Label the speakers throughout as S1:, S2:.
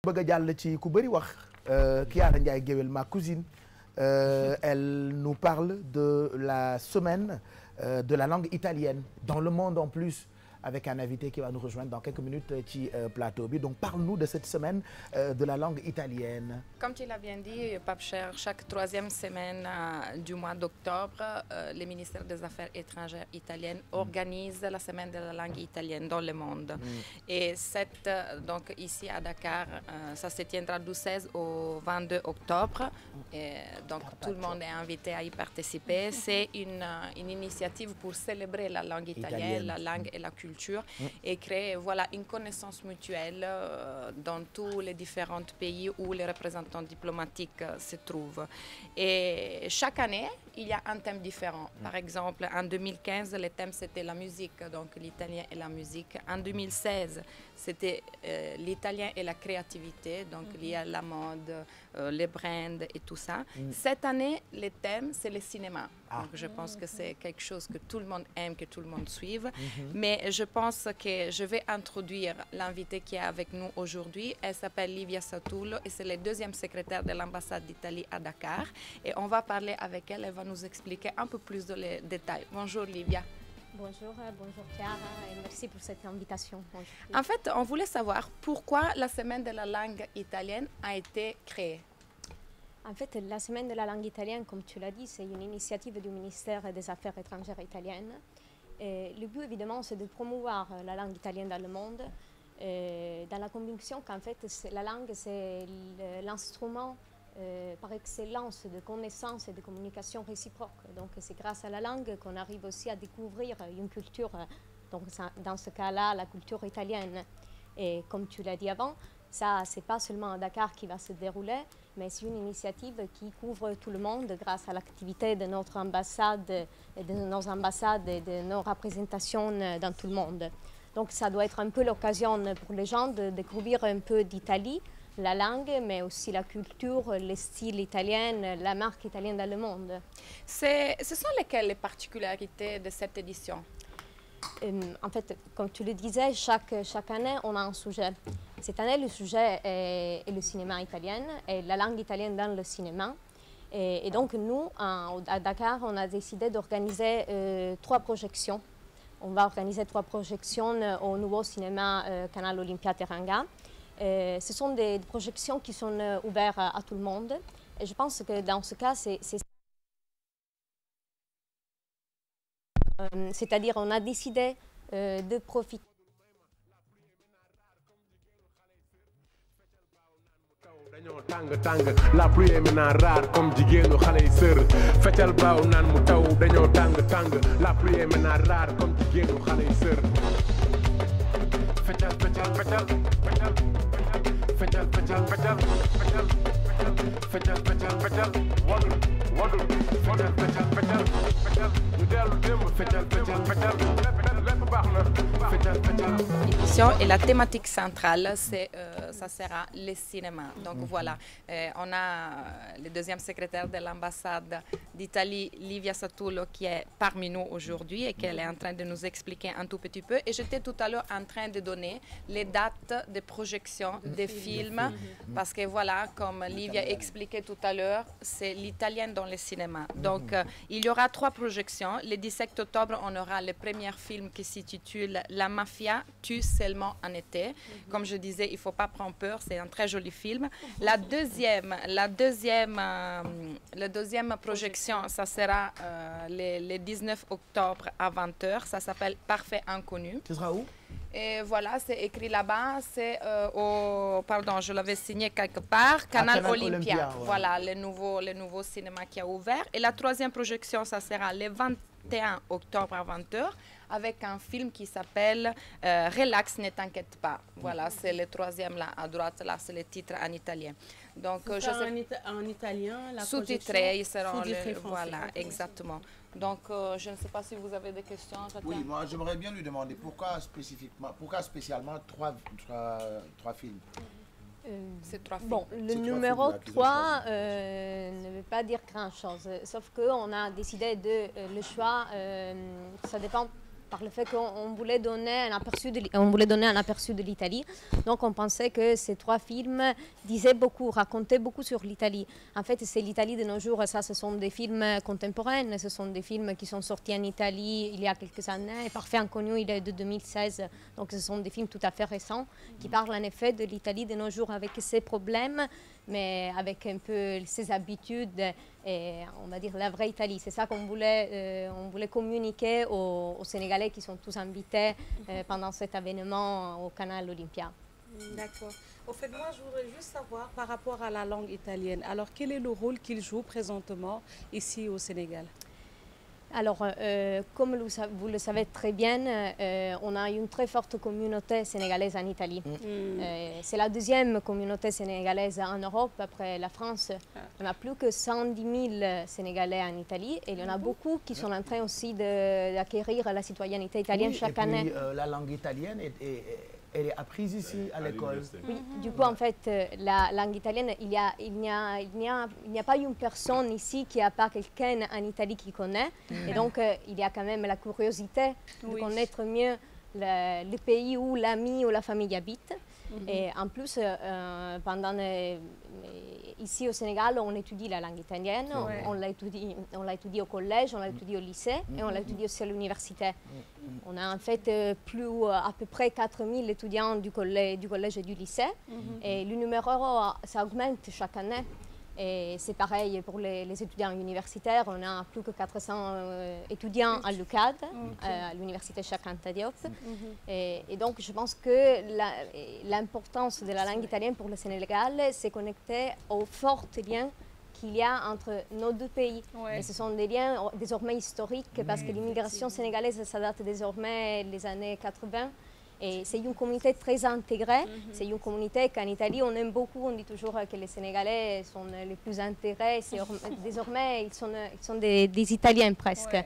S1: bëgg a jàll ci ku bëri wax Kiara Ndiaye Géwél, ma cousine, elle nous parle de la semaine de la langue italienne dans le monde en plus, avec un invité qui va nous rejoindre dans quelques minutes ci plateau bi. Donc parle-nous de cette semaine de la langue italienne.
S2: Comme tu l'as bien dit, Pape Cheikh, chaque troisième semaine du mois d'octobre, le ministère des Affaires étrangères italiennes organise la semaine de la langue italienne dans le monde. Et donc ici à Dakar, ça se tiendra du 16 au 22 octobre. Et donc tout le monde est invité à y participer. C'est une initiative pour célébrer la langue italienne, la langue et la culture, et créer une connaissance mutuelle dans tous les différents pays où les représentants diplomatiques se trouvent. Et chaque année, il y a un thème différent. Par exemple, en 2015, le thème c'était la musique, donc l'italien et la musique. En 2016, c'était l'italien et la créativité, donc lié à la mode, les brands et tout ça. Cette année, le thème, c'est le cinéma. Donc, je pense que c'est quelque chose que tout le monde aime, que tout le monde suive. Mais je pense que je vais introduire l'invité qui est avec nous aujourd'hui. Elle s'appelle Livia Satullo et c'est la deuxième secrétaire de l'ambassade d'Italie à Dakar. Et on va parler avec elle. Elle va nous expliquer un peu plus de les détails. Bonjour Livia.
S3: Bonjour, bonjour Chiara et merci pour cette invitation.
S2: En fait, on voulait savoir pourquoi la semaine de la langue italienne a été créée.
S3: En fait, la semaine de la langue italienne, comme tu l'as dit, c'est une initiative du ministère des Affaires étrangères italienne. Et le but, évidemment, c'est de promouvoir la langue italienne dans le monde, dans la conviction qu'en fait, la langue, c'est l'instrument par excellence de connaissance et de communication réciproque. Donc, c'est grâce à la langue qu'on arrive aussi à découvrir une culture, donc dans ce cas-là, la culture italienne. Et comme tu l'as dit avant, ça, c'est pas seulement à Dakar qui va se dérouler, mais c'est une initiative qui couvre tout le monde grâce à l'activité de notre ambassade, et de nos ambassades et de nos représentations dans tout le monde. Donc ça doit être un peu l'occasion pour les gens de découvrir un peu d'Italie, la langue, mais aussi la culture, le style italien, la marque italienne dans le monde.
S2: Ce sont lesquelles les particularités de cette édition?
S3: En fait, comme tu le disais, chaque année, on a un sujet. Cette année, le sujet est le cinéma italien et la langue italienne dans le cinéma. Et donc, nous, à Dakar, on a décidé d'organiser 3 projections. On va organiser 3 projections au nouveau cinéma Canal Olympia Teranga. Ce sont des projections qui sont ouvertes à tout le monde. Et je pense que dans ce cas, c'est-à-dire on a décidé de profiter.
S4: La pluie est maintenant rare comme jigéenu xale yi sër feccal baaw naan mu taw dañoo tàng tàng la pluie est maintenant rare comme jigéenu xale yi sër feccal feccal feccal feccal feccal feccal feccal feccal feccal feccal wadul wadul feccal feccal feccal feccal ñu dellu démb feccal feccal feccal lépp baax na feccal feccal.
S2: L'édition et la thématique centrale, ça sera le cinéma. Donc voilà, on a le deuxième secrétaire de l'ambassade d'Italie, Livia Satullo, qui est parmi nous aujourd'hui et qu'elle est en train de nous expliquer un tout petit peu. Et j'étais tout à l'heure en train de donner les dates de projection des films, parce que voilà, comme Livia expliquait tout à l'heure, c'est l'italien dans le cinéma. Donc il y aura 3 projections. Le 17 octobre, on aura le premier film qui s'intitule La Mafia tue seulement en été. Comme je disais, il ne faut pas prendre peur, c'est un très joli film. La deuxième projection, ça sera le 19 octobre à 20h. Ça s'appelle Parfait Inconnu.
S1: Ce sera où?
S2: Et voilà, c'est écrit là-bas, c'est pardon, je l'avais signé quelque part, Canal Olympia. Ouais. Voilà, le nouveau cinéma qui a ouvert. Et la 3e projection, ça sera le 21 octobre à 20h, avec un film qui s'appelle Relax, ne t'inquiète pas. Voilà, c'est le 3e là, à droite, là, c'est le titre en italien. Donc,
S5: en italien, la
S2: sous-titré, ils seront voilà,
S5: français.
S2: Exactement. Donc, je ne sais pas si vous avez des questions.
S1: Oui, moi, j'aimerais bien lui demander pourquoi spécialement 3 films.
S2: C'est 3 films.
S3: Bon, le numéro 3 ne veut pas dire grand-chose, sauf qu'on a décidé de le choix, ça dépend par le fait qu'on voulait donner un aperçu de l'Italie. Donc on pensait que ces 3 films disaient beaucoup, racontaient beaucoup sur l'Italie. En fait, c'est l'Italie de nos jours, ça, ce sont des films contemporains, ce sont des films qui sont sortis en Italie il y a quelques années. Parfait Inconnu, il est de 2016, donc ce sont des films tout à fait récents qui parlent en effet de l'Italie de nos jours avec ses problèmes, mais avec un peu ses habitudes et on va dire la vraie Italie. C'est ça qu'on voulait, on voulait communiquer aux Sénégalais qui sont tous invités pendant cet événement au Canal Olympia.
S5: D'accord. Au fait, moi, je voudrais juste savoir par rapport à la langue italienne. Alors, quel est le rôle qu'il joue présentement ici au Sénégal?
S3: Alors, comme vous le savez très bien, on a une très forte communauté sénégalaise en Italie. C'est la 2e communauté sénégalaise en Europe, après la France. On a plus que 110 000 Sénégalais en Italie et il y en a beaucoup qui sont en train aussi d'acquérir la citoyenneté italienne chaque année.
S1: Et puis, la langue italienne elle est apprise ici à l'école.
S3: Oui, du coup, en fait, la langue italienne, il n'y a pas une personne ici qui n'a pas quelqu'un en Italie qui connaît. Et donc, il y a quand même la curiosité de connaître mieux le pays où l'ami ou la famille habite. Et en plus, ici au Sénégal, on étudie la langue italienne, on l'a étudié au collège, on l'a étudié au lycée et on l'a étudié aussi à l'université. On a en fait à peu près 4000 étudiants du collège et du lycée. Et le numéro, ça augmente chaque année. Et c'est pareil pour les étudiants universitaires. On a plus que 400 étudiants à l'UCAD, à l'université Cheikh Anta Diop. Et donc, je pense que l'importance de la langue italienne pour le Sénégal, c'est connecté aux forts liens qu'il y a entre nos 2 pays. Et ce sont des liens désormais historiques parce que l'immigration sénégalaise, ça date désormais des années 80. Et c'est une communauté très intégrée. C'est une communauté qu'en Italie, on aime beaucoup. On dit toujours que les Sénégalais sont les plus intégrés. Désormais, ils sont des Italiens presque.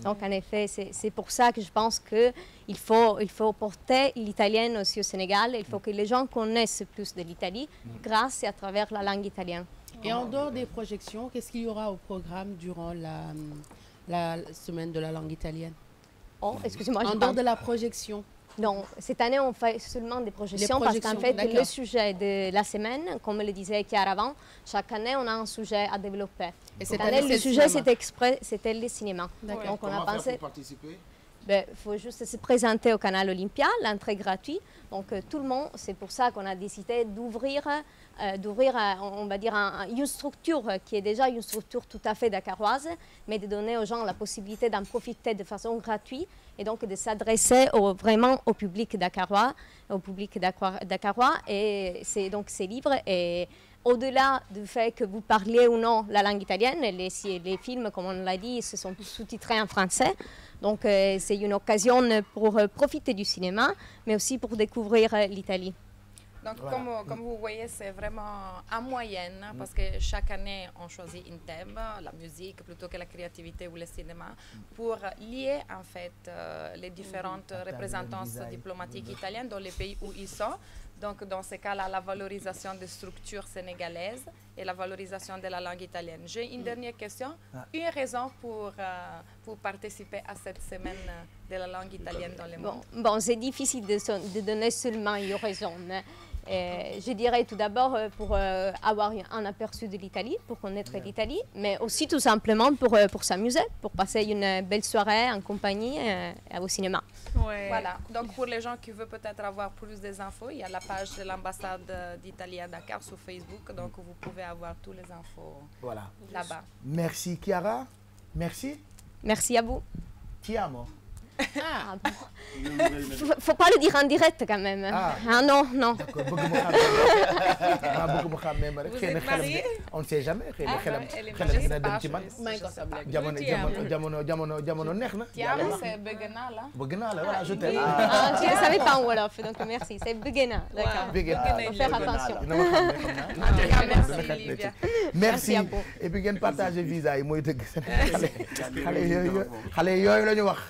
S3: Donc, en effet, c'est pour ça que je pense qu'il faut porter l'italienne aussi au Sénégal. Il faut que les gens connaissent plus de l'Italie grâce et à travers la langue italienne.
S5: Et en dehors des projections, qu'est-ce qu'il y aura au programme durant la semaine de la langue italienne?
S3: Oh, excusez-moi.
S5: En dehors de la projection.
S3: Non, cette année, on fait seulement des projections parce qu'en fait, le sujet de la semaine, comme le disait Chiara avant, chaque année, on a un sujet à développer. Et cette année, le sujet, c'était le cinéma. Donc, on a pensé...
S1: Pour participer?
S3: Il faut juste se présenter au Canal Olympia, l'entrée est gratuite. Donc, tout le monde, c'est pour ça qu'on a décidé d'ouvrir, on va dire, une structure qui est déjà une structure tout à fait dakaroise, mais de donner aux gens la possibilité d'en profiter de façon gratuite et donc de s'adresser vraiment au public dakarois, Et c'est libre. Et au-delà du fait que vous parliez ou non la langue italienne, les films, comme on l'a dit, se sont sous-titrés en français. Donc, c'est une occasion pour profiter du cinéma, mais aussi pour découvrir l'Italie.
S2: Donc, voilà. Comme vous voyez, c'est vraiment en moyenne, parce que chaque année, on choisit un thème, la musique plutôt que la créativité ou le cinéma, pour lier en fait les différentes représentances diplomatiques italiennes dans les pays où ils sont. Donc, dans ce cas-là, la valorisation des structures sénégalaises et la valorisation de la langue italienne. J'ai une dernière question. Une raison pour participer à cette semaine de la langue italienne dans le monde?
S3: Bon, c'est difficile de donner seulement une raison. Je dirais tout d'abord pour avoir un aperçu de l'Italie, pour connaître l'Italie, mais aussi tout simplement pour s'amuser, pour passer une belle soirée en compagnie au cinéma.
S2: Voilà, donc pour les gens qui veulent peut-être avoir plus d'infos, il y a la page de l'ambassade d'Italie à Dakar sur Facebook, donc vous pouvez avoir tous les infos là-bas.
S1: Merci Chiara, merci.
S3: Merci à vous.
S1: Ti amo.
S3: Ah bon. Faut pas le dire en direct quand même. Ah non, non.
S1: D'accord, vous êtes mariés? On ne sait jamais. Jamono neex na.
S2: C'est bëgg naa la.
S1: Bëgg naa la, voilà, je t'aime.
S3: Tu ne savais pas en Wolof, donc merci. C'est bëgg naa, d'accord. Faut faire attention.
S2: Merci Livia.
S1: Merci. Et puis ngeen partager visa yi mooy dëgg. Xale yooyu la ñu wax.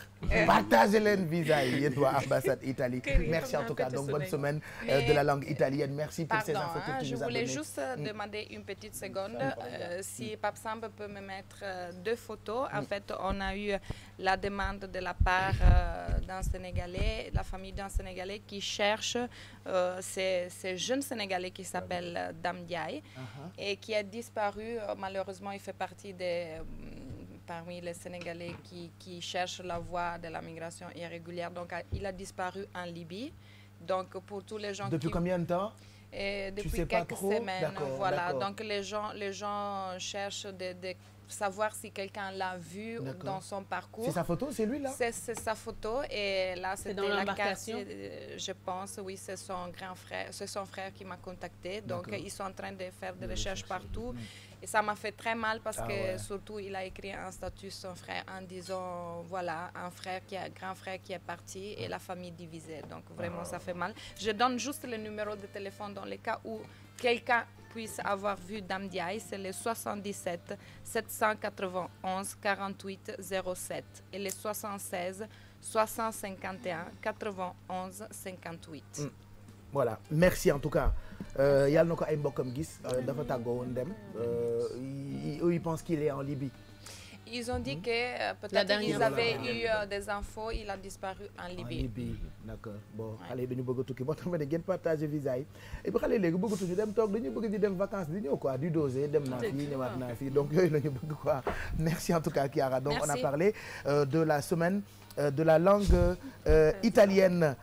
S1: partagez leen visa yi yéen waa ambassade Italie. Merci en tout cas, donc bonne semaine de la langue italienne. Merci pour ces infos que tu nous as données.
S2: Je voulais juste demander une petite seconde si Pape Samba peut me mettre 2 photos. En fait, on a eu la demande de la part d'un Sénégalais, la famille d'un Sénégalais qui cherche ces jeunes Sénégalais qui s'appelle Dame Diaye et qui a disparu. Malheureusement, il fait partie parmi les Sénégalais qui cherchent la voie de la migration irrégulière. Donc, il a disparu en Libye. Donc, pour tous les gens
S1: Depuis combien de temps?
S2: Depuis quelques semaines. Voilà. Donc, les gens cherchent de savoir si quelqu'un l'a vu dans son parcours.
S1: C'est sa photo, c'est lui là?
S2: C'est sa photo et là c'était
S5: dans l'embarcation.
S2: Je pense, oui, c'est son frère qui m'a contacté. Donc ils sont en train de faire des recherches partout et ça m'a fait très mal parce que surtout il a écrit un statut son frère en disant voilà un grand frère qui est parti et la famille divisée. Donc vraiment ça fait mal. Je donne juste le numéro de téléphone dans les cas où quelqu'un puisse avoir vu Dame Diaye, c'est le 77 791 48 07 et le 76 651 91 58.
S1: Voilà, merci en tout cas. Yàlla na ko ay mbokkam gis dafa tàggoo woon dem. Ils pensent qu'il est en Libye.
S2: Ils ont dit que peut-être qu'ils avaient eu des infos, il a disparu en Libye.
S1: En Libye, d'accord. Bon, xale yi dañu bëgg a tukki moo tax ma ne ngeen partager visa yi. Et puis xale yi léegi bëggatuñu dem toog dañu bëgg di dem vacances di ñëw quoi, di doser dem naa fii ñëwaat naa fii. Donc yooyu la ñu bëgg quoi. Merci en tout cas Chiara. Donc on a parlé de la semaine de la langue italienne.